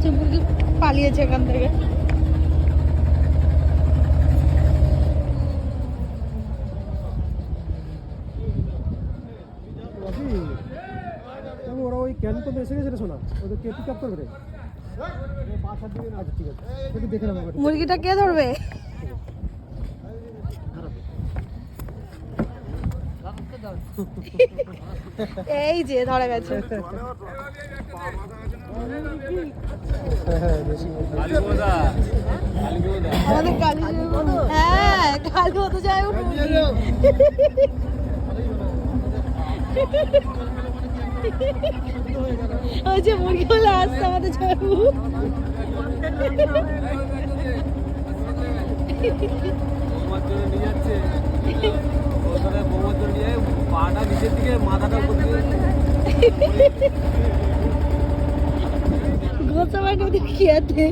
হচ্ছে মুরগি পালিয়েছে এখান থেকে। ওরা ওই ক্যাম্প এসে গেছে শোনা, ওদের কে পিক আপ করবে? আচ্ছা ঠিক আছে, একটু দেখে নেবো। মুরগিটা কে ধরবে? এই যে ধরে গেছে। আমাদের কালী, হ্যাঁ কালী হতে যায়। ওই যে মুরগি বলে আসছে আমাদের জয়বু। গোসা বাড়ি খেতে